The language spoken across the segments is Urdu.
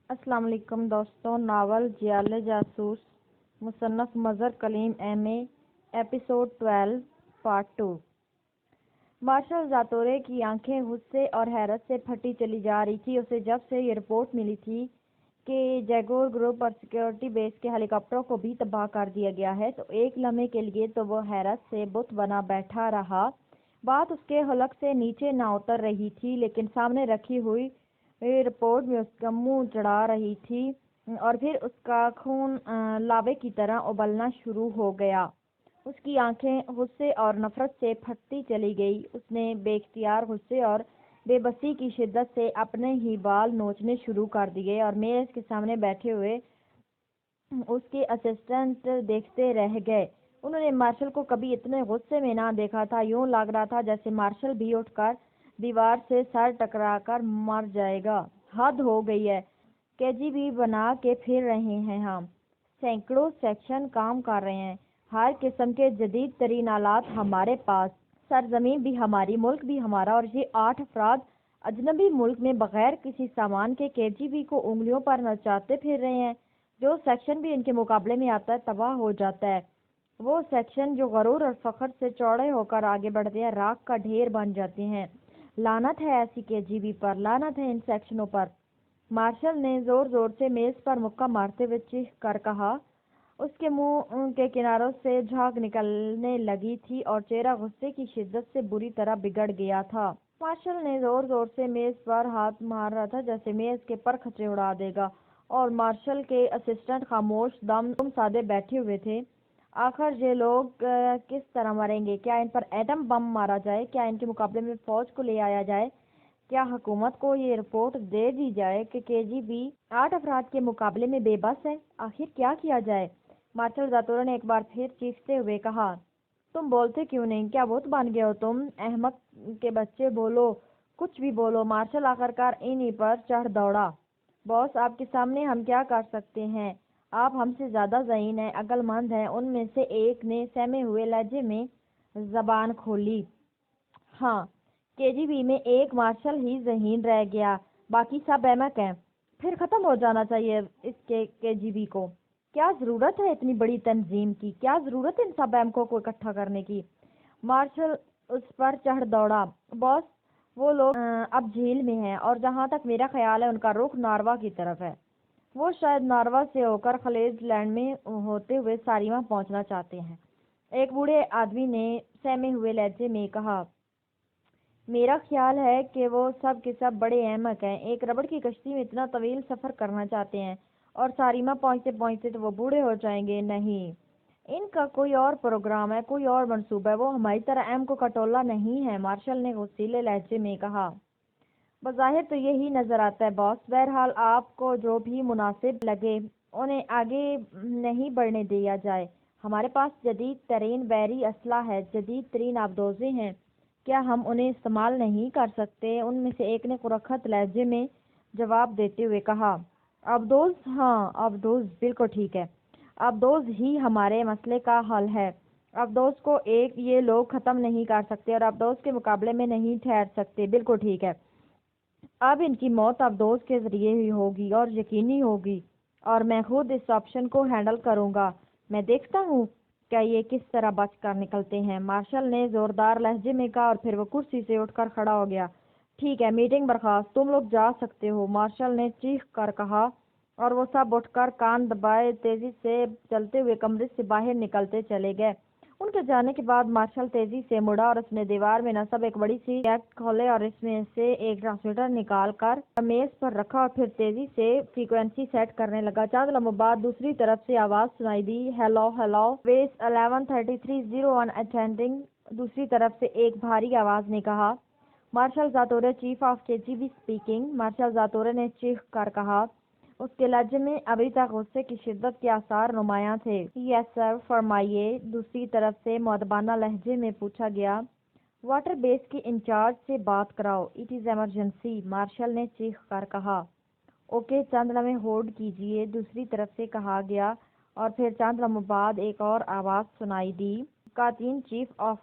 السلام علیکم دوستوں، ناول جیال جاسوس مصنف مظہر کلیم ایم اے ایپیسوڈ 12 پارٹ 2۔ مارشل زاتورے کی آنکھیں غصے اور حیرت سے پھٹی چلی جا رہی تھی۔ اسے جب سے یہ رپورٹ ملی تھی کہ جیگور گروپ اور سیکورٹی بیس کے ہیلی کاپٹروں کو بھی تباہ کر دیا گیا ہے تو ایک لمحے کے لیے تو وہ حیرت سے بت بنا بیٹھا رہا۔ بات اس کے حلق سے نیچے نہ اتر رہی تھی، لیکن سامنے رکھی ہوئی رپورٹ میں اس کا منہ چڑھا رہی تھی اور پھر اس کا خون لاوے کی طرح ابلنا شروع ہو گیا۔ اس کی آنکھیں غصے اور نفرت سے پھٹتی چلی گئی۔ اس نے بے اختیار غصے اور بے بسی کی شدت سے اپنے ہی بال نوچنے شروع کر دیے اور میز کے سامنے بیٹھے ہوئے اس کے اسسٹنٹ دیکھتے رہ گئے۔ انہوں نے مارشل کو کبھی اتنے غصے میں نہ دیکھا تھا۔ یوں لگ رہا تھا جیسے مارشل بھی اٹھ کر دیوار سے سر ٹکرا کر مر جائے گا۔ حد ہو گئی ہے، KGB بنا کے پھر رہے ہیں ہم۔ سینکڑوں سیکشن کام کر رہے ہیں، ہر قسم کے جدید ترین آلات ہمارے پاس، سرزمین بھی ہماری، ملک بھی ہمارا، اور یہ 8 افراد اجنبی ملک میں بغیر کسی سامان کے KGB کو انگلیوں پر نچاتے پھر رہے ہیں۔ جو سیکشن بھی ان کے مقابلے میں آتا ہے تباہ ہو جاتا ہے۔ وہ سیکشن جو غرور اور فخر سے چوڑے ہو کر آگے بڑھتے ہیں راکھ کا ڈھیر بن جاتے ہیں۔ لعنت ہے ایسی KGB پر، لعنت ہے ان سیکشنوں پر۔ مارشل نے زور زور سے میز پر مکہ مارتے ہوئے چیخ کر کہا۔ اس کے منہ کے کناروں سے جھاگ نکلنے لگی تھی اور چہرہ غصے کی شدت سے بری طرح بگڑ گیا تھا۔ مارشل نے زور زور سے میز پر ہاتھ مار رہا تھا جیسے میز کے پر کھچے اڑا دے گا، اور مارشل کے اسسٹنٹ خاموش دم سادے بیٹھے ہوئے تھے۔ آخر یہ لوگ کس طرح مریں گے؟ کیا ان پر ایٹم بم مارا جائے؟ کیا ان کے مقابلے میں فوج کو لے آیا جائے؟ کیا حکومت کو یہ رپورٹ دے دی جائے کہ KGB 8 افراد کے مقابلے میں بے بس ہے؟ آخر کیا جائے؟ مارشل زاتورے نے ایک بار پھر چیختے ہوئے کہا۔ تم بولتے کیوں نہیں؟ کیا بت بن گئے ہو تم؟ احمق کے بچے، بولو، کچھ بھی بولو۔ مارشل آخرکار انہی پر چڑھ دوڑا۔ باس، آپ کے سامنے ہم کیا کر سکتے ہیں؟ آپ ہم سے زیادہ ذہین ہیں، عقل مند ہیں۔ ان میں سے ایک نے سہمے ہوئے لہجے میں زبان کھولی۔ ہاں، KGB میں ایک مارشل ہی ذہین رہ گیا، باقی سب احمق ہیں۔ پھر ختم ہو جانا چاہیے اس کے KGB کو۔ کیا ضرورت ہے اتنی بڑی تنظیم کی؟ کیا ضرورت ہے ان سب احمقوں کو اکٹھا کرنے کی؟ مارشل اس پر چڑھ دوڑا۔ باس، وہ لوگ اب جھیل میں ہیں اور جہاں تک میرا خیال ہے ان کا رخ ناروا کی طرف ہے۔ وہ شاید ناروا سے ہو کر خلیج لینڈ میں ہوتے ہوئے ساریما پہنچنا چاہتے ہیں۔ ایک بوڑھے آدمی نے سہمے ہوئے لہجے میں کہا۔ میرا خیال ہے کہ وہ سب کے سب بڑے احمق ہیں۔ ایک ربڑ کی کشتی میں اتنا طویل سفر کرنا چاہتے ہیں اور ساریما پہنچتے پہنچتے تو وہ بوڑھے ہو جائیں گے۔ نہیں، ان کا کوئی اور پروگرام ہے، کوئی اور منصوبہ ہے۔ وہ ہماری طرح احمقوں کا ٹولہ نہیں ہے، مارشل نے غصیلے لہجے میں کہا۔ بظاہر تو یہی نظر آتا ہے باس۔ بہرحال آپ کو جو بھی مناسب لگے انہیں آگے نہیں بڑھنے دیا جائے۔ ہمارے پاس جدید ترین بحری اسلحہ ہے، جدید ترین آبدوزیں ہیں، کیا ہم انہیں استعمال نہیں کر سکتے؟ ان میں سے ایک نے قرخت لہجے میں جواب دیتے ہوئے کہا۔ آبدوز؟ ہاں، آبدوز بالکل ٹھیک ہے۔ آبدوز ہی ہمارے مسئلے کا حل ہے۔ آبدوز کو یہ لوگ ختم نہیں کر سکتے اور آبدوز کے مقابلے میں نہیں ٹھہر سکتے۔ بالکل ٹھیک ہے۔ اب ان کی موت آبدوز کے ذریعے ہی ہوگی اور یقینی ہوگی، اور میں خود اس آپشن کو ہینڈل کروں گا۔ میں دیکھتا ہوں کیا یہ کس طرح بچ کر نکلتے ہیں، مارشل نے زوردار لہجے میں کہا، اور پھر وہ کرسی سے اٹھ کر کھڑا ہو گیا۔ ٹھیک ہے، میٹنگ برخاست، تم لوگ جا سکتے ہو، مارشل نے چیخ کر کہا، اور وہ سب اٹھ کر کان دبائے تیزی سے چلتے ہوئے کمرے سے باہر نکلتے چلے گئے۔ ان کے جانے کے بعد مارشل تیزی سے مڑا اور اس نے دیوار میں نصب ایک بڑی سی کیسٹ کھولے اور اس میں سے ایک ٹرانسمیٹر نکال کر میز پر رکھا اور پھر تیزی سے فریکوینسی سیٹ کرنے لگا۔ چند لمحوں بعد دوسری طرف سے آواز سنائی دی، ہیلو ہیلو، بیس 113301 اٹینڈنگ۔ دوسری طرف سے ایک بھاری آواز نے کہا، marshal Zatore, chief of KGB speaking. Marshal Zatore نے چیخ کر کہا۔ اس کے لہجے میں ابھی تک غصے کی شدت کے آثار نمایاں تھے۔ یس سر، فرمائیے۔ دوسری طرف سے مؤدبانہ لہجے میں پوچھا گیا۔ واٹر بیس کے انچارج سے بات کراؤ، اٹ از ایمرجنسی، مارشل نے چیخ کر کہا۔ اوکے، چند لمحے ہولڈ کیجیے، دوسری طرف سے کہا گیا، اور پھر چند لمحوں بعد ایک اور آواز سنائی دی، کاتین، chief of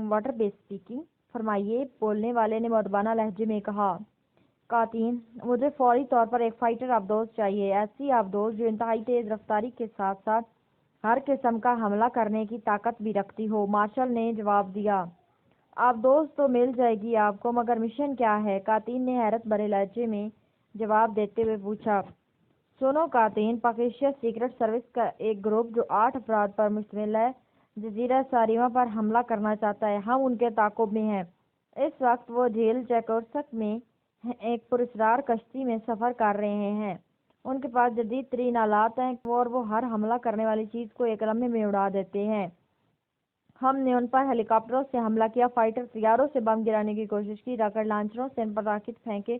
water base speaking. فرمائیے، بولنے والے نے مؤدبانہ لہجے میں کہا۔ قاتین: مجھے فوری طور پر ایک فائٹر آبدوز چاہیے، ایسی آبدوز جو انتہائی تیز رفتاری کے ساتھ ساتھ ہر قسم کا حملہ کرنے کی طاقت بھی رکھتی ہو۔ مارشل نے جواب دیا، آبدوز تو مل جائے گی آپ کو، مگر مشن کیا ہے؟ قاتین نے حیرت بھرے لہجے میں جواب دیتے ہوئے پوچھا۔ سنو قاتین، پاکستان سیکرٹ سروس کا ایک گروپ جو 8 افراد پر مشتمل ہے، جزیرہ ساریما پر حملہ کرنا چاہتا ہے۔ ہم ان کے تعاقب میں ہیں۔ اس وقت وہ جھیل چیکورسک میں ایک پراسرار کشتی میں سفر کر رہے ہیں۔ ان کے پاس جدید ترین آلات ہیں اور وہ ہر حملہ کرنے والی چیز کو ایک لمحے میں اڑا دیتے ہیں۔ ہم نے ان پر ہیلی کاپٹروں سے حملہ کیا، فائٹر طیاروں سے بم گرانے کی کوشش کی، راکٹ لانچروں سے ان پر راکٹ پھینکے،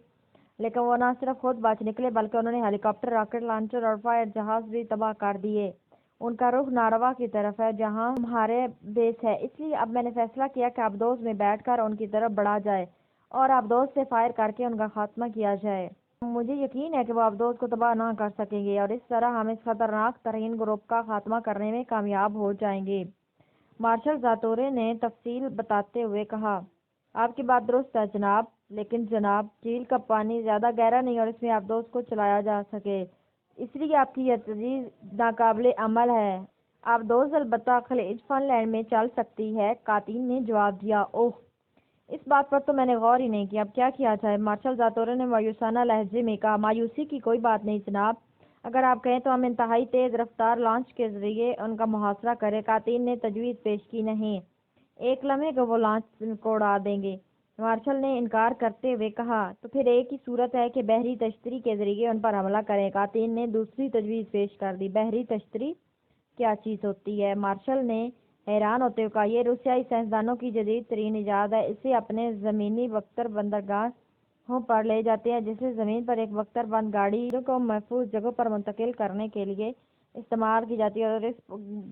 لیکن وہ نہ صرف خود بچ نکلے بلکہ انہوں نے ہیلی کاپٹر، راکٹ لانچر اور فائر جہاز بھی تباہ کر دیے۔ ان کا رخ ناروا کی طرف ہے جہاں ہمارے بیس ہے، اس لیے اب میں نے فیصلہ کیا کہ آبدوز میں بیٹھ کر ان کی طرف بڑھا جائے اور آبدوز سے فائر کر کے ان کا خاتمہ کیا جائے۔ مجھے یقین ہے کہ وہ آبدوز کو تباہ نہ کر سکیں گے اور اس طرح ہم اس خطرناک ترین گروپ کا خاتمہ کرنے میں کامیاب ہو جائیں گے۔ مارشل زاتورے نے تفصیل بتاتے ہوئے کہا، آپ کی بات درست ہے جناب، لیکن جناب، جھیل کا پانی زیادہ گہرا نہیں اور اس میں آبدوز کو چلایا جا سکے، اس لیے آپ کی یہ تجویز ناقابل عمل ہے۔ آبدوز البتہ خلیج فن لینڈ میں چل سکتی ہے، قاتین نے جواب دیا۔ اوہ، اس بات پر تو میں نے غور ہی نہیں کیا، اب کیا کیا جائے؟ مارشل زاتورے نے مایوسانہ لہجے میں کہا۔ مایوسی کی کوئی بات نہیں جناب، اگر آپ کہیں تو ہم انتہائی تیز رفتار لانچ کے ذریعے ان کا محاصرہ کریں۔ قاتین نے تجویز پیش کی۔ نہیں، ایک لمحے کو وہ لانچ کو اڑا دیں گے، مارشل نے انکار کرتے ہوئے کہا۔ تو پھر ایک ہی صورت ہے کہ بحری تشتری کے ذریعے ان پر حملہ کریں۔ قاتین نے دوسری تجویز پیش کر دی۔ بحری تشتری کیا چیز ہوتی ہے؟ مارشل نے حیران ہوتے ہوئے کہا، یہ روسیائی سائنسدانوں کی جدید ترین ایجاد ہے۔ اسے اپنے زمینی بختر بندرگاہوں پر لے جاتے ہیں، جسے زمین پر ایک بختر بند گاڑی کو محفوظ جگہوں پر منتقل کرنے کے لیے استعمال کی جاتی ہے اور اس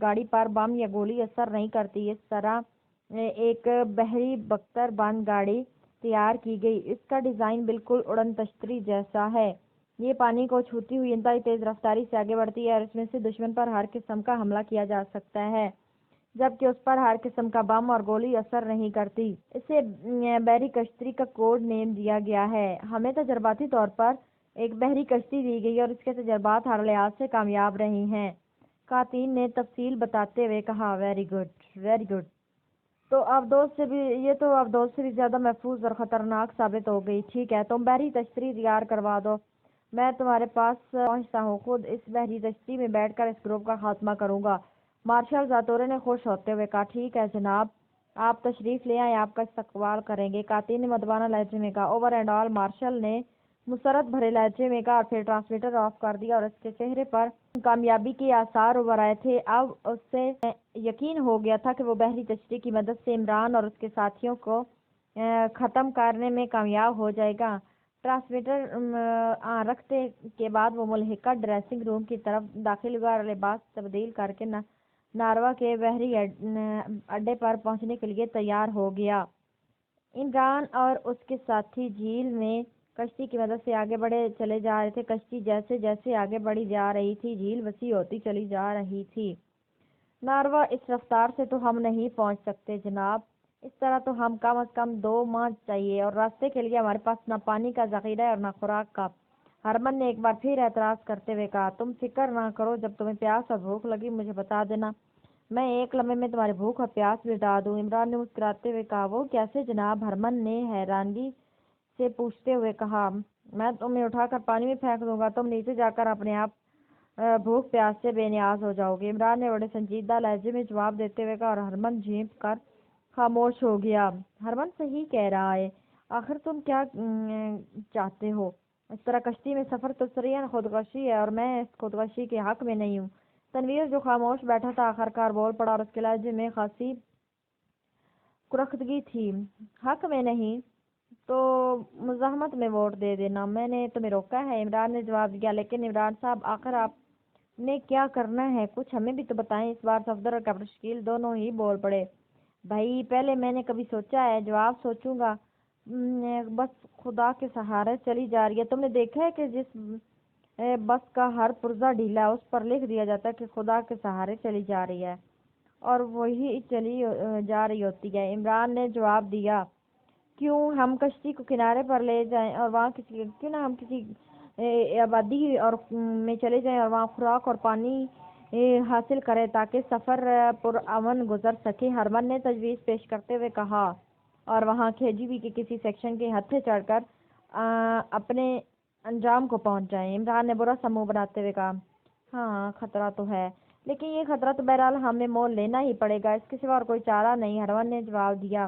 گاڑی پر بم یا گولی اثر نہیں کرتی۔ اس طرح ایک بحری بختر بند گاڑی تیار کی گئی۔ اس کا ڈیزائن بالکل اڑن تشتری جیسا ہے۔ یہ پانی کو چھوتی ہوئی انتہائی تیز رفتاری سے آگے بڑھتی ہے اور اس میں سے دشمن پر ہر قسم کا حملہ کیا جا سکتا ہے، جبکہ اس پر ہر قسم کا بم اور گولی اثر نہیں کرتی۔ اسے بحری کشتی کا کوڈ نیم دیا گیا ہے۔ ہمیں تجرباتی طور پر ایک بحری کشتی دی گئی اور اس کے تجربات ہر لحاظ سے کامیاب رہے ہیں، قاتین نے تفصیل بتاتے ہوئے کہا۔ Very good, very good. تو آبدوز سے بھی زیادہ محفوظ اور خطرناک ثابت ہو گئی۔ ٹھیک ہے، تم بحری تشتری تیار کروا دو، میں تمہارے پاس پہنچتا ہوں، خود اس بحری تشتری میں بیٹھ کر اس گروپ کا خاتمہ کروں گا۔ مارشل زاتورے نے خوش ہوتے ہوئے کہا، ٹھیک ہے جناب، آپ تشریف لے آئیں، آپ کا استقبال کریں گے۔ قاتین نے مدبانہ لہجے میں کہا۔ اوور اینڈ آل، مارشل نے مسرت بھرے لہجے میں کہا اور پھر ٹرانسمیٹر آف کر دیا اور اس کے چہرے پر کامیابی کے آثار ابھر آئے تھے۔ اب اسے یقین ہو گیا تھا کہ وہ بحری تشتری کی مدد سے عمران اور اس کے ساتھیوں کو ختم کرنے میں کامیاب ہو جائے گا۔ ٹرانسمیٹر رکھتے کے بعد وہ ملحقہ ڈریسنگ روم کی طرف داخل ہوا اور لباس تبدیل کر کے ناروا کے بحری اڈے پر پہنچنے کے لیے تیار ہو گیا۔ عمران اور اس کے ساتھی جھیل میں کشتی کی مدد سے آگے بڑھے چلے جا رہے تھے۔ کشتی جیسے جیسے آگے بڑھی جا رہی تھی، جھیل وسیع ہوتی چلی جا رہی تھی۔ ناروا، اس رفتار سے تو ہم نہیں پہنچ سکتے جناب، اس طرح تو ہم کم از کم 2 ماہ چاہیے اور راستے کے لیے ہمارے پاس نہ پانی کا ذخیرہ ہے اور نہ خوراک کا۔ ہرمن نے ایک بار پھر اعتراض کرتے ہوئے کہا، تم فکر نہ کرو، جب تمہیں پیاس اور بھوک لگی مجھے بتا دینا، میں ایک لمحے میں تمہاری بھوک اور پیاس بھی مٹا دوں۔ عمران نے مسکراتے ہوئے کہا۔ وہ کیسے جناب؟ ہرمن نے حیرانگی سے پوچھتے ہوئے کہا۔ میں تمہیں اٹھا کر پانی میں پھینک دوں گا، تم نیچے جا کر اپنے آپ بھوک پیاس سے بے نیاز ہو جاؤ گے۔ عمران نے بڑے سنجیدہ لہجے میں جواب دیتے ہوئے کہا اور ہرمن جھینپ کر خاموش ہو گیا۔ ہرمن صحیح کہہ رہا ہے، آخر تم کیا چاہتے ہو؟ اس طرح کشتی میں سفر تو سرین خودکشی ہے اور میں اس خودکشی کے حق میں نہیں ہوں۔ تنویر جو خاموش بیٹھا تھا آخرکار بول پڑا اور اس کے لہجے میں خاصی کرختگی تھی۔ حق میں نہیں تو مزاحمت میں ووٹ دے دینا، میں نے تمہیں روکا ہے؟ عمران نے جواب دیا۔ لیکن عمران صاحب، آخر آپ نے کیا کرنا ہے؟ کچھ ہمیں بھی تو بتائیں۔ اس بار صفدر اور کیپٹن شکیل دونوں ہی بول پڑے۔ بھائی، پہلے میں نے کبھی سوچا ہے؟ جواب سوچوں گا، بس خدا کے سہارے چلی جا رہی ہے۔ تم نے دیکھا ہے کہ جس بس کا ہر پرزہ ڈھیلا ہے اس پر لکھ دیا جاتا ہے کہ خدا کے سہارے چلی جا رہی ہے، اور وہی چلی جا رہی ہوتی ہے۔ عمران نے جواب دیا، کیوں ہم کشتی کو کنارے پر لے جائیں اور وہاں کیوں نہ ہم کسی آبادی اور میں چلے جائیں اور وہاں خوراک اور پانی حاصل کریں تاکہ سفر پرامن گزر سکے، ہرمن نے تجویز پیش کرتے ہوئے کہا، اور وہاں KGB کے کسی سیکشن کے ہتھے چڑھ کر اپنے انجام کو پہنچ جائیں۔ عمران نے برا سا منہ بناتے ہوئے کہا، ہاں خطرہ تو ہے، لیکن یہ خطرہ تو بہرحال ہمیں مول لینا ہی پڑے گا، اس کے سوا اور کوئی چارہ نہیں، ہرمن نے جواب دیا۔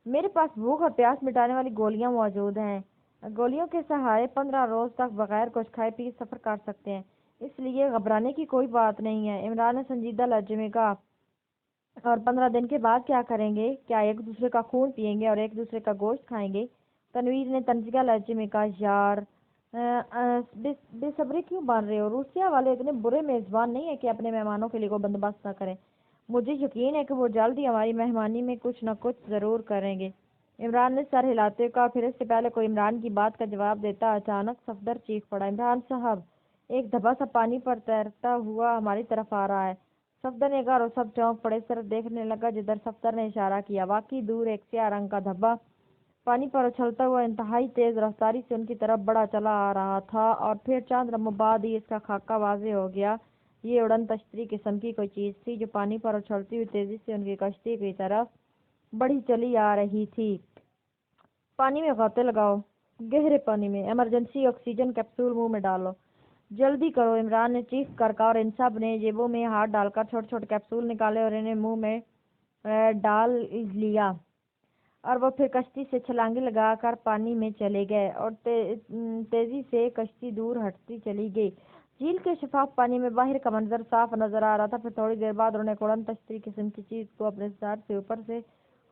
میرے پاس بھوک اور پیاس مٹانے والی گولیاں موجود ہیں، گولیوں کے سہارے 15 روز تک بغیر کچھ کھائے پیے سفر کر سکتے ہیں، اس لیے گھبرانے کی کوئی بات نہیں ہے۔ عمران نے سنجیدہ لہجے میں کہا، اور 15 دن کے بعد کیا کریں گے؟ کیا ایک دوسرے کا خون پیئیں گے اور ایک دوسرے کا گوشت کھائیں گے؟ تنویر نے طنزیہ لہجے میں کہا، یار بے صبری کیوں بن رہے ہو؟ روسیا والے اتنے برے میزبان نہیں ہے کہ اپنے مہمانوں کے لیے کوئی بندوبست نہ کریں، مجھے یقین ہے کہ وہ جلد ہی ہماری مہمانی میں کچھ نہ کچھ ضرور کریں گے۔ عمران نے سر ہلاتے ہوئے کہا، پھر اس سے پہلے کوئی عمران کی بات کا جواب دیتا اچانک صفدر چیخ پڑا، عمران صاحب، ایک دھبا سا پانی پر تیرتا ہوا ہماری طرف آ رہا ہے۔ صفدر نے کہا اور سب چونک پڑے، اس طرف دیکھنے لگا جدھر صفدر نے اشارہ کیا۔ واقعی دور ایک سیاہ رنگ کا دھبا پانی پر اچھلتا ہوا انتہائی تیز رفتاری سے ان کی طرف بڑھا چلا آ رہا تھا، اور پھر چند لمحوں بعد ہی اس کا خاکہ واضح ہو گیا۔ یہ اڑن تشتری قسم کی کوئی چیز تھی جو پانی پر اچھلتی ہوئی تیزی سے ان کی کشتی کی طرف بڑھی چلی آ رہی تھی۔ پانی میں غوطے لگاؤ، گہرے پانی میں، ایمرجنسی آکسیجن کیپسول منہ میں ڈالو، جلدی کرو، عمران نے چیخ کر کہا، اور ان سب نے جیبوں میں ہاتھ ڈال کر چھوٹے چھوٹے کیپسول نکالے اور انہیں منہ میں ڈال لیا، اور وہ پھر کشتی سے چھلانگیں لگا کر پانی میں چلے گئے، اور تیزی سے کشتی دور ہٹتی چلی گئی۔ جھیل کے شفاف پانی میں باہر کا منظر صاف نظر آ رہا تھا۔ پھر تھوڑی دیر بعد انہوں نے اڑن تشتری قسم کی چیز کو اپنے سر سے اوپر سے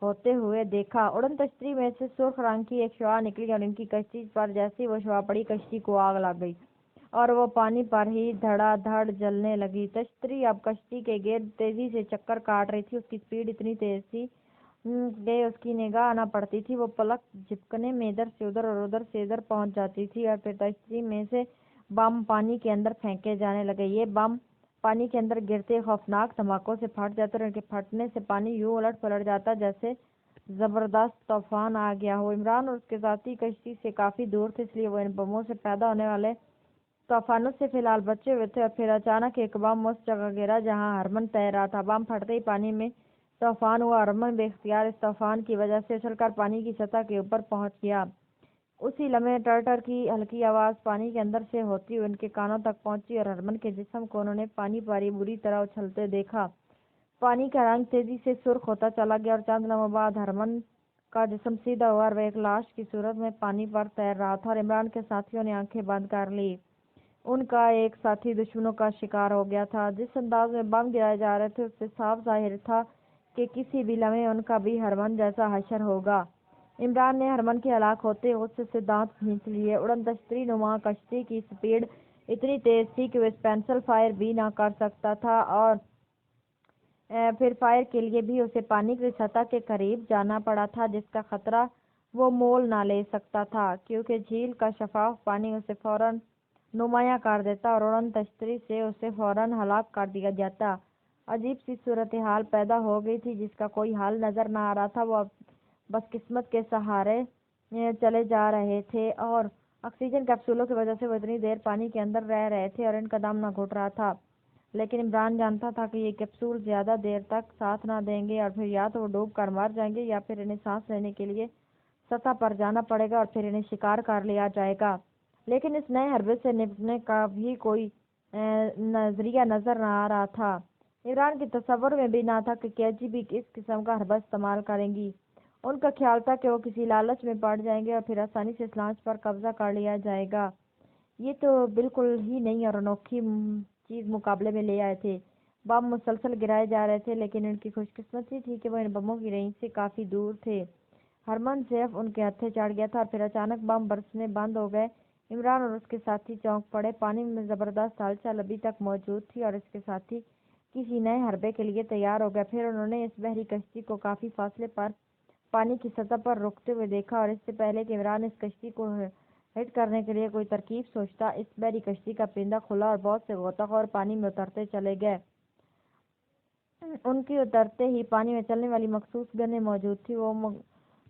ہوتے ہوئے دیکھا۔ اڑن تشتری میں سے سرخ رنگ کی ایک شعاع نکلی اور ان کی کشتی پر جیسے وہ شعاع پڑی کشتی کو آگ لگ گئی اور وہ پانی پر ہی دھڑا دھڑ جلنے لگی۔ تشتری اب کشتی کے گرد تیزی سے چکر کاٹ رہی تھی، اس کی سپیڈ اتنی تیز تھی کہ اس کی نگاہ نہ پڑتی تھی، وہ پلک جھپکنے میں ادھر سے ادھر اور ادھر سے ادھر پہنچ جاتی تھی، اور پھر تشتری میں سے بم پانی کے اندر پھینکے جانے لگے۔ یہ بم پانی کے اندر گرتے خوفناک دھماکوں سے پھٹ جاتے اور ان کے پھٹنے سے پانی یوں الٹ پلٹ جاتا جیسے زبردست طوفان آ گیا ہو۔ عمران اور اس کے ساتھی کشتی سے کافی دور تھے، اس لیے وہ ان بموں سے پیدا ہونے والے طوفانوں سے فی الحال بچے ہوئے تھے، اور پھر اچانک ایک بم اس جگہ گرا جہاں ہرمن تیر رہا تھا۔ بم پھٹتے ہی پانی میں طوفان ہوا، اور ہرمن بے اختیار اس طوفان کی وجہ سے اچھل کر پانی کی سطح کے اوپر پہنچ گیا۔ اسی لمحے ٹرٹر کی ہلکی آواز پانی کے اندر سے ہوتی ہوئی ان کے کانوں تک پہنچی، اور ہرمن کے جسم کو انہوں نے پانی پر ہی بری طرح اچھلتے دیکھا۔ پانی کا رنگ تیزی سے سرخ ہوتا چلا گیا، اور چند لمحوں بعد ہرمن کا جسم سیدھا ہوا اور وہ ایک لاش کی صورت میں پانی پر تیر رہا تھا، اور عمران کے ساتھیوں نے آنکھیں بند کر لی۔ ان کا ایک ساتھی دشمنوں کا شکار ہو گیا تھا۔ جس انداز میں بم گرائے جا رہے تھے اس سے صاف ظاہر تھا کہ کسی بھی لمحے ان کا بھی ہرمن جیسا حشر ہوگا۔ عمران نے ہرمن کے ہلاک ہوتے غصے سے دانت کھینچ لیے۔ اڑن تشتری نما کشتی کی سپیڈ اتنی تیز تھی کہ وہ اس پینسل فائر بھی نہ کر سکتا تھا، اور پھر فائر کے لیے بھی اسے پانی کی سطح کے قریب جانا پڑا تھا، جس کا خطرہ وہ مول نہ لے سکتا تھا، کیونکہ جھیل کا شفاف پانی اسے فوراً نمایاں کر دیتا اور اڑن تشتری سے اسے فوراً ہلاک کر دیا جاتا۔ عجیب سی صورتحال پیدا ہو گئی تھی جس کا کوئی حل نظر نہ آ رہا تھا۔ وہ اب بس قسمت کے سہارے چلے جا رہے تھے، اور آکسیجن کیپسولوں کی وجہ سے وہ اتنی دیر پانی کے اندر رہ رہے تھے اور ان کا دم نہ گھٹ رہا تھا، لیکن عمران جانتا تھا کہ یہ کیپسول زیادہ دیر تک ساتھ نہ دیں گے، اور پھر یا تو وہ ڈوب کر مر جائیں گے یا پھر انہیں سانس لینے کے لیے سطح پر جانا پڑے گا اور پھر انہیں شکار کر لیا جائے گا۔ لیکن اس نئے حربے سے نپٹنے کا بھی کوئی نظریہ نظر نہ آ رہا تھا۔ عمران کے تصور میں بھی نہ تھا کہ KGB اس قسم کا حربہ استعمال کریں گی۔ ان کا خیال تھا کہ وہ کسی لالچ میں پڑ جائیں گے اور پھر آسانی سے اس لانچ پر قبضہ کر لیا جائے گا۔ یہ تو بالکل ہی نئی اور انوکھی چیز مقابلے میں لے آئے تھے۔ بم مسلسل گرائے جا رہے تھے، لیکن ان کی خوش قسمتی تھی کہ وہ ان بموں کی رینج سے کافی دور تھے۔ ہرمن سیف ان کے ہتھے چڑھ گیا تھا، اور پھر اچانک بم برسنے بند ہو گئے۔ عمران اور اس کے ساتھی چونک پڑے۔ پانی میں زبردست ہلچل ابھی تک موجود تھی، اور اس کے ساتھی کسی نئے حربے کے لیے تیار ہو گئے۔ پھر انہوں نے اس بحری کشتی کو کافی فاصلے پر پانی کی سطح پر رکتے ہوئے دیکھا، اور اس سے پہلے کہ عمران اس کشتی کو ہٹ کرنے کے لیے کوئی ترکیب سوچتا، اس بحری کشتی کا پرندہ کھلا اور بہت سے غوطہ خور پانی میں اترتے چلے گئے۔ ان کی اترتے ہی پانی میں چلنے والی مخصوص گنیں موجود تھی، وہ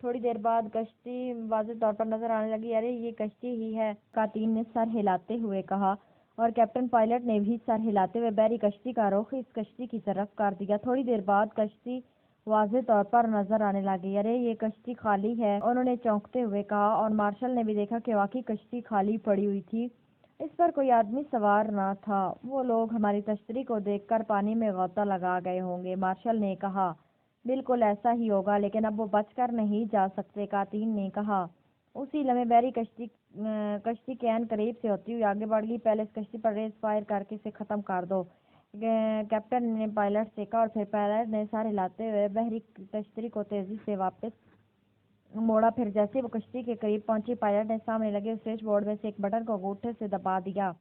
تھوڑی دیر بعد کشتی واضح طور پر نظر آنے لگی۔ ارے یہ کشتی ہی ہے، قاتین نے سر ہلاتے ہوئے کہا، اور کیپٹن پائلٹ نے بھی سر ہلاتے ہوئے بحری کشتی کا رخ اس کشتی کی طرف کر دیا۔ تھوڑی دیر بعد کشتی واضح طور پر نظر آنے لگی۔ ارے یہ کشتی خالی ہے، انہوں نے چونکتے ہوئے کہا، اور مارشل نے بھی دیکھا کہ واقعی کشتی خالی پڑی ہوئی تھی، اس پر کوئی آدمی سوار نہ تھا۔ وہ لوگ ہماری تشتری کو دیکھ کر پانی میں غوطہ لگا گئے ہوں گے، مارشل نے کہا۔ بالکل ایسا ہی ہوگا، لیکن اب وہ بچ کر نہیں جا سکتے، قاتین نے کہا۔ اسی لمحے بحری کشتی کے عین قریب سے ہوتی ہوئی آگے بڑھ گئی۔ پہلے اس کشتی پر ریس فائر کر کے اسے ختم کر دو، کیپٹن نے پائلٹ سے کہا، اور پھر پائلٹ نے سر ہلاتے ہوئے بحری تشتری کو تیزی سے واپس موڑا۔ پھر جیسے وہ کشتی کے قریب پہنچی، پائلٹ نے سامنے لگے سوئچ بورڈ میں سے ایک بٹن کو انگوٹھے سے دبا دیا۔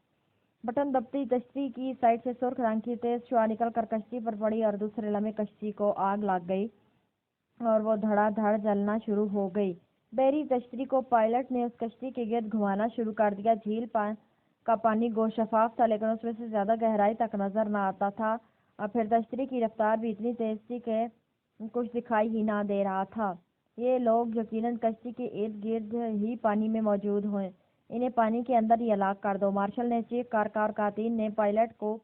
بٹن دبتے ہی کشتی کی سائڈ سے سرخ رنگ کی تیز شعاع نکل کر کشتی پر پڑی، اور دوسرے لمحے کشتی کو آگ لگ گئی اور وہ دھڑا دھڑ جلنا شروع ہو گئی۔ بحری تشتری کو پائلٹ نے اس کشتی کے گرد گھمانا شروع کر دیا۔ جھیل کا پانی گوشت شفاف تھا، لیکن اس میں سے زیادہ گہرائی تک نظر نہ آتا تھا، اور پھر تشتری کی رفتار بھی اتنی تیز تھی کہ کچھ دکھائی ہی نہ دے رہا تھا۔ یہ لوگ یقیناً کشتی کے ارد گرد ہی پانی میں موجود ہیں، انہیں پانی کے اندر ہی ہلاک کر دو، مارشل نے چیخ کر کہا، اور قاتین نے پائلٹ کو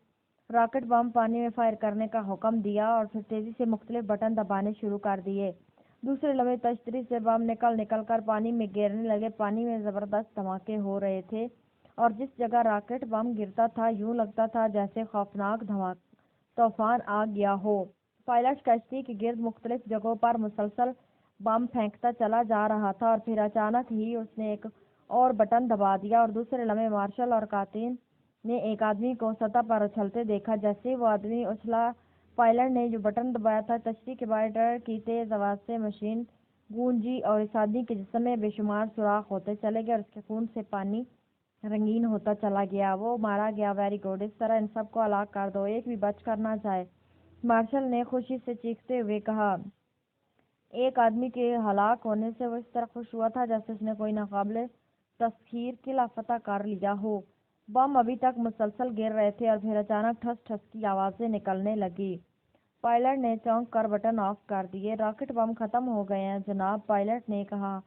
راکٹ بم پانی میں فائر کرنے کا حکم دیا، اور پھر تیزی سے مختلف بٹن دبانے شروع کر دیے۔ دوسرے لمحے تشتری سے بم نکل کر پانی میں گرنے لگے۔ پانی میں زبردست دھماکے ہو رہے تھے، اور جس جگہ راکٹ بم گرتا تھا یوں لگتا تھا جیسے خوفناک طوفان آ گیا ہو۔ پائلٹ کشتی کے گرد مختلف جگہوں پر مسلسل بم پھینکتا چلا جا رہا تھا، اور پھر اچانک ہی اس نے ایک اور بٹن دبا دیا، اور دوسرے لمحے مارشل اور قاتین نے ایک آدمی کو سطح پر اچھلتے دیکھا۔ جیسے وہ آدمی اچھلا، پائلٹ نے جو بٹن دبایا تھا، کشتی کے بائیں ٹائر کی تیز آواز سے مشین گونجی، اور اس آدمی کے جسم میں بے شمار سوراخ ہوتے چلے گئے، اور اس کے خون سے پانی رنگین ہوتا چلا گیا۔ وہ مارا گیا، ویری گڈ، اس طرح ان سب کو ہلاک کر دو، ایک بھی بچ کر نہ جائے، مارشل نے خوشی سے چیختے ہوئے کہا۔ ایک آدمی کے ہلاک ہونے سے وہ اس طرح خوش ہوا تھا جیسے اس نے کوئی ناقابل تسخیر قلعہ فتح کر لیا ہو۔ بم ابھی تک مسلسل گر رہے تھے، اور پھر اچانک ٹھس ٹھس کی آوازیں نکلنے لگی۔ پائلٹ نے چونک کر بٹن آف کر دیے۔ راکٹ بم ختم ہو گئے ہیں جناب، پائلٹ نے کہا۔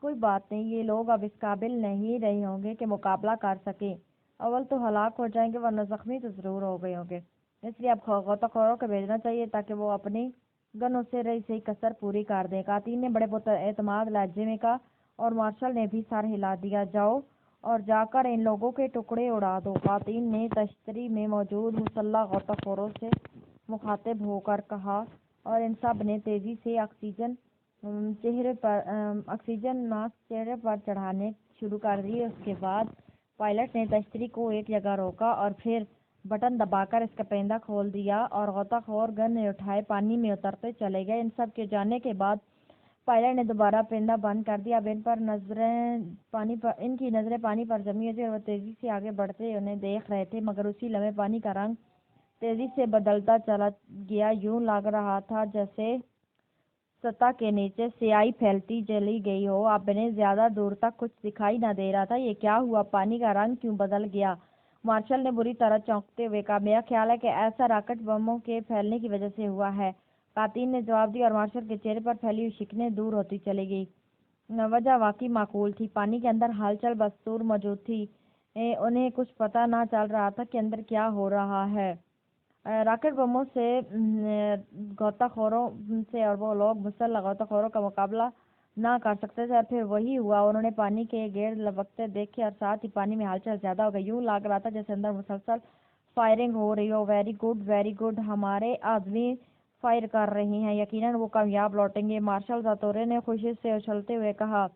کوئی بات نہیں، یہ لوگ اب اس قابل نہیں رہے ہوں گے کہ مقابلہ کر سکیں، اول تو ہلاک ہو جائیں گے، ورنہ زخمی تو ضرور ہو گئے ہوں گے، اس لیے اب غوطہ خوروں کو بھیجنا چاہیے تاکہ وہ اپنی گنوں سے رہی صحیح کسر پوری کر دیں، قاتین نے بڑے اعتماد لہجے میں کہا، اور مارشل نے بھی سر ہلا دیا۔ جاؤ اور جا کر ان لوگوں کے ٹکڑے اڑا دو، قاتین نے تشتری میں موجود مسلح غوطہ خوروں سے مخاطب ہو کر کہا، اور ان سب نے تیزی سے آکسیجن ماسک چہرے پر چڑھانے شروع کر دیے۔ اس کے بعد پائلٹ نے تشتری کو ایک جگہ روکا، اور پھر بٹن دبا کر اس کا پہندہ کھول دیا، اور غوطہ خور گن اٹھائے پانی میں اترتے چلے گئے۔ ان سب کے جانے کے بعد پائلٹ نے دوبارہ پہندہ بند کر دیا۔ اب ان کی نظریں پانی پر جمی ہوئی تھیں، اور وہ تیزی سے آگے بڑھتے انہیں دیکھ رہے تھے، مگر اسی لمحے پانی کا رنگ تیزی سے بدلتا چلا گیا، یوں لگ رہا تھا جیسے سطح کے نیچے سیاہی پھیلتی چلی گئی ہو، اب انہیں زیادہ دور تک کچھ دکھائی نہ دے رہا تھا۔ یہ کیا ہوا؟ پانی کا رنگ کیوں بدل گیا؟ مارشل نے بری طرح چونکتے ہوئے کہا، میرا خیال ہے کہ ایسا راکٹ بموں کے پھیلنے کی وجہ سے ہوا ہے، قاتین نے جواب دیا، اور مارشل کے چہرے پر پھیلی ہوئی شکنیں دور ہوتی چلی گئی۔ وجہ واقعی معقول تھی، پانی کے اندر ہلچل بدستور موجود تھی، انہیں کچھ پتہ نہ چل رہا تھا کہ اندر کیا ہو رہا ہے۔ راکٹ بموں سے غوطہ خوروں سے اور وہ لوگ مسلح غوطہ خوروں کا مقابلہ نہ کر سکتے تھے، اور پھر وہی ہوا، انہوں نے پانی کے گرد لبکتے دیکھے، اور ساتھ ہی پانی میں ہلچل زیادہ ہو گئی، یوں لگ رہا تھا جیسے اندر مسلسل فائرنگ ہو رہی ہو۔ ویری گڈ، ہمارے آدمی فائر کر رہے ہیں، یقیناً وہ کامیاب لوٹیں گے، مارشل زاتورے نے خوشی سے اچھلتے ہوئے کہا۔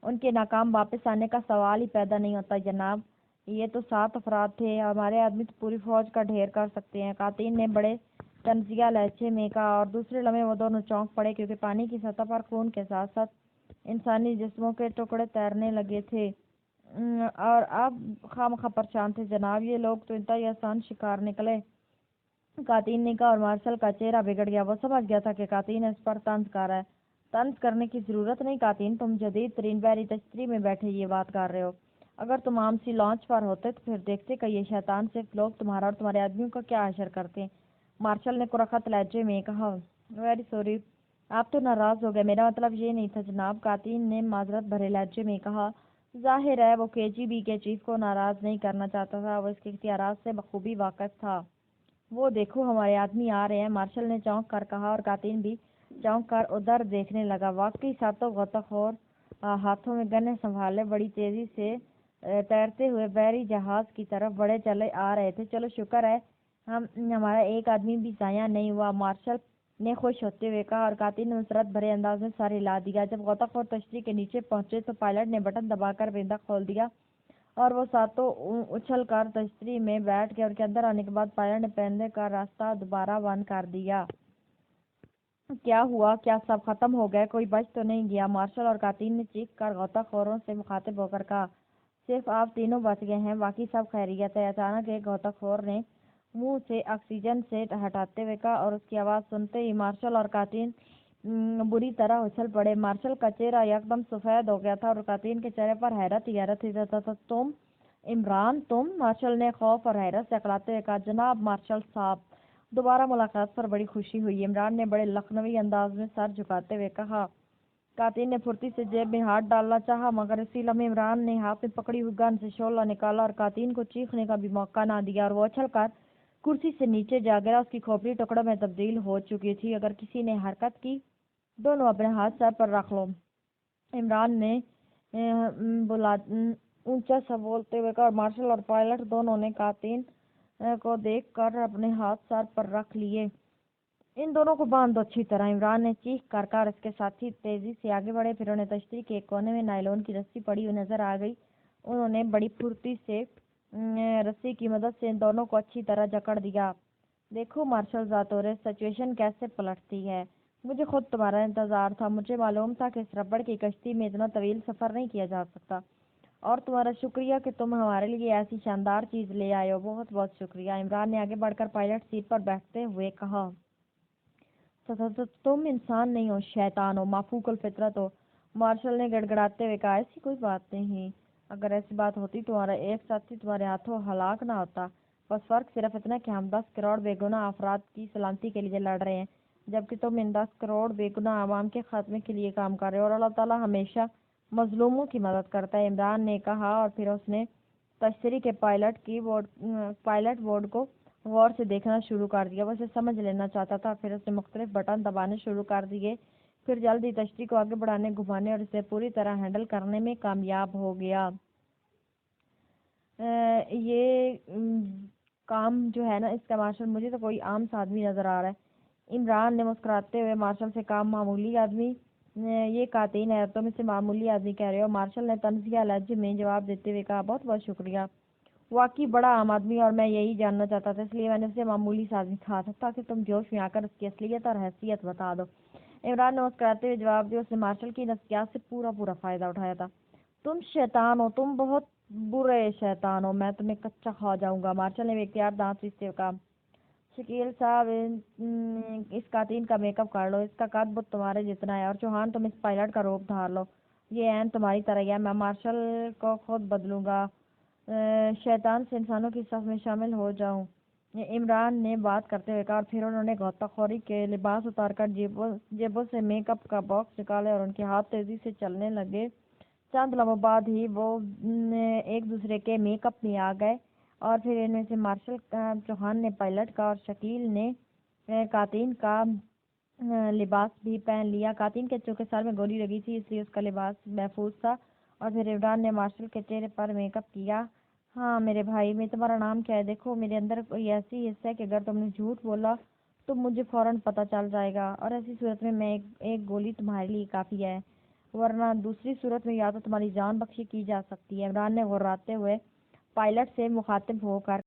ان کے ناکام واپس آنے کا سوال ہی پیدا نہیں ہوتا جناب، یہ تو 7 افراد تھے، ہمارے آدمی تو پوری فوج کا ڈھیر کر سکتے ہیں، قاتین نے بڑے طنزیہ لہجے میں کہا، اور دوسرے لمحے وہ دونوں چونک پڑے، کیونکہ پانی کی سطح پر خون کے ساتھ ساتھ انسانی جسموں کے ٹکڑے تیرنے لگے تھے، اور اب خواہ پریشان تھے جناب، یہ لوگ تو انتہائی آسان شکار نکلے، قاتین نے کہا، اور مارشل کا چہرہ بگڑ گیا، وہ سمجھ گیا تھا کہ قاتین اس پر طنز کر رہا ہے۔ طنز کرنے کی ضرورت نہیں قاتین، تم جدید ترین بحری تشتری میں بیٹھے یہ بات کر رہے ہو، اگر تم عام سی لانچ پر ہوتے تو پھر دیکھتے کہ یہ شیطان صرف لوگ تمہارا اور تمہارے آدمیوں کا کیا حشر کرتے ہیں، مارشل نے کرخت لہجے میں کہا۔ ویری سوری آپ تو ناراض ہو گئے، میرا مطلب یہ نہیں تھا جناب، قاتل نے معذرت بھرے لہجے میں کہا۔ ظاہر ہے وہ KGB کے چیف کو ناراض نہیں کرنا چاہتا تھا، وہ اس کے اختیارات سے بخوبی واقف تھا۔ وہ دیکھو ہمارے آدمی آ رہے ہیں، مارشل نے چونک کر کہا، اور قاتل بھی چونک کر ادھر دیکھنے لگا۔ واقعی ساتوں غوطہ خور ہاتھوں میں گنیں سنبھالے بڑی تیزی سے تیرتے ہوئے بحری جہاز کی طرف بڑے چلے آ رہے تھے۔ چلو شکر ہے ہمارا ایک آدمی بھی ضائع نہیں ہوا، مارشل نے خوش ہوتے ہوئے کہا، اور قاتل نے مسرت بھرے انداز میں سر ہلا دیا۔ جب غوطہ خور تشتری کے نیچے پہنچے تو پائلٹ نے بٹن دبا کر پردہ کھول دیا اور وہ ساتوں اچھل کر تشتری میں بیٹھ گئے، اور کے اندر آنے کے بعد پائلٹ نے پرندے کا راستہ دوبارہ بند کر دیا۔ کیا ہوا؟ کیا سب ختم ہو گئے؟ کوئی بچ تو نہیں گیا؟ مارشل اور قاتل نے چیخ کر غوطہ خوروں سے مخاطب ہو کر کہا۔ صرف آپ تینوں بچ گئے ہیں، باقی سب خیریت ہے۔ اچانک ایک غوطہ خور نے منہ سے آکسیجن سے ہٹاتے ہوئے کہا، اور اس کی آواز سنتے ہی مارشل اور قاتل بری طرح اچھل پڑے۔ مارشل کا چہرہ یکدم سفید ہو گیا تھا اور قاتل کے چہرے پر حیرت ہی حیرت تھی۔ تم عمران، تم؟ مارشل نے خوف اور حیرت سے اکڑاتے ہوئے کہا۔ جناب مارشل صاحب، دوبارہ ملاقات پر بڑی خوشی ہوئی، عمران نے بڑے لکھنوی انداز میں سر جھکاتے ہوئے کہا۔ قاتل نے پھرتی سے جیب میں ہاتھ ڈالنا چاہا، مگر اسی لمحے عمران نے ہاتھ میں پکڑی ہوئی گن سے شعلہ نکالا اور قاتل کو چیخنے کا بھی موقع نہ دیا، اور وہ اچھل کر کرسی سے نیچے جا گرا۔ اس کی کھوپڑی ٹکڑوں میں تبدیل ہو چکی تھی۔ اگر کسی نے حرکت کی، دونوں اپنے ہاتھ سر پر رکھ لو، عمران نے اونچا سا بولتے ہوئے کہا۔ مارشل اور پائلٹ دونوں نے قاتل کو دیکھ کر اپنے ہاتھ سر پر رکھ لیے۔ ان دونوں کو باندھ دو اچھی طرح، عمران نے چیخ کر کہا، اور اس کے ساتھی تیزی سے آگے بڑھے۔ پھر انہیں تشتری کے ایک کونے میں نائلون کی رسی پڑی ہوئی نظر آ گئی۔ انہوں نے بڑی پھرتی سے رسی کی مدد سے ان دونوں کو اچھی طرح جکڑ دیا۔ دیکھو مارشل زاتورے، سچویشن کیسے پلٹتی ہے۔ مجھے خود تمہارا انتظار تھا، مجھے معلوم تھا کہ اس ربڑ کی کشتی میں اتنا طویل سفر نہیں کیا جا سکتا، اور تمہارا شکریہ کہ تم ہمارے لیے ایسی شاندار چیز لے آئے ہو، بہت بہت شکریہ۔ عمران نے آگے بڑھ کر پائلٹ سیٹ پر بیٹھتے ہوئے کہا۔ تم انسان نہیں ہو، شیطان ہو، مافوق الفطرت ہو، مارشل نے گڑگڑاتے ہوئے کہا۔ ایسی کوئی بات نہیں، اگر ایسی بات ہوتی تو تمہارا ایک ساتھی تمہارے ہاتھوں ہلاک نہ ہوتا۔ بس فرق صرف اتنا کہ ہم 10 کروڑ بے گناہ افراد کی سلامتی کے لیے لڑ رہے ہیں، جبکہ تم ان 10 کروڑ بے گناہ عوام کے خاتمے کے لیے کام کر رہے ہو، اور اللہ تعالیٰ ہمیشہ مظلوموں کی مدد کرتا ہے، عمران نے کہا، اور پھر اس نے تشتری کے پائلٹ بورڈ کو غور سے دیکھنا شروع کر دیا۔ وہ اسے سمجھ لینا چاہتا تھا۔ پھر اس نے مختلف بٹن دبانے شروع کر دیے، پھر جلد ہی تشتری کو آگے بڑھانے، گھمانے اور اسے پوری طرح ہینڈل کرنے میں کامیاب ہو گیا۔ یہ کام جو ہے نا، اس کا مارشل مجھے تو کوئی عام سا آدمی نظر آ رہا ہے۔ عمران نے مسکراتے ہوئے مارشل سے کہا۔ معمولی آدمی؟ یہ قاتل ہے، تم اسے معمولی آدمی کہہ رہے ہو؟ مارشل نے طنزیہ لہجے میں جواب دیتے ہوئے کہا۔ بہت بہت شکریہ، واقعی بڑا عام آدمی، اور میں یہی جاننا چاہتا تھا، اس لیے میں نے اسے معمولی سا آدمی کہا تھا، تاکہ تم جوش میں آ کر اس کی اصلیت اور حیثیت بتا دو۔ عمران نے مسکراتے ہوئے جواب دیا۔ اس نے مارشل کی نفسیات سے پورا فائدہ اٹھایا تھا۔ تم شیطان ہو، تم بہت برے شیطان ہو، میں تمہیں کچا کھا جاؤں گا، مارشل نے بے اختیار دانت پیستے ہوئے کہا۔ شکیل صاحب، اس قاتل کا میک اپ کر لو، اس کا قد بت تمہارے جتنا ہے، اور چوہان تم اس پائلٹ کا روپ دھار لو، یہ عین تمہاری طرح ہی ہے۔ میں مارشل کو خود بدلوں گا، شیطان سے انسانوں کی صف میں شامل ہو جاؤں، عمران نے بات کرتے ہوئے کہا، اور پھر انہوں نے غوطہ خوری کے لباس اتار کر جیبوں سے میک اپ کا باکس نکالے، اور ان کے ہاتھ تیزی سے چلنے لگے۔ چند لمحوں بعد ہی وہ ایک دوسرے کے میک اپ میں آ گئے، اور پھر ان میں سے مارشل چوہان نے پائلٹ کا اور شکیل نے قاتل کا لباس بھی پہن لیا۔ قاتل کے چونکہ سر میں گولی لگی تھی، اس لیے اس کا لباس محفوظ تھا، اور پھر عمران نے مارشل کے چہرے پر میک اپ کیا۔ ہاں میرے بھائی، میں تمہارا نام کیا ہے؟ دیکھو میرے اندر کوئی ایسی حصہ ہے کہ اگر تم نے جھوٹ بولا تو مجھے فوراً پتہ چل جائے گا، اور ایسی صورت میں ایک گولی تمہارے لیے کافی ہے، ورنہ دوسری صورت میں یا تو تمہاری جان بخشی کی جا سکتی ہے۔ عمران نے غراتے ہوئے پائلٹ سے مخاطب ہو کر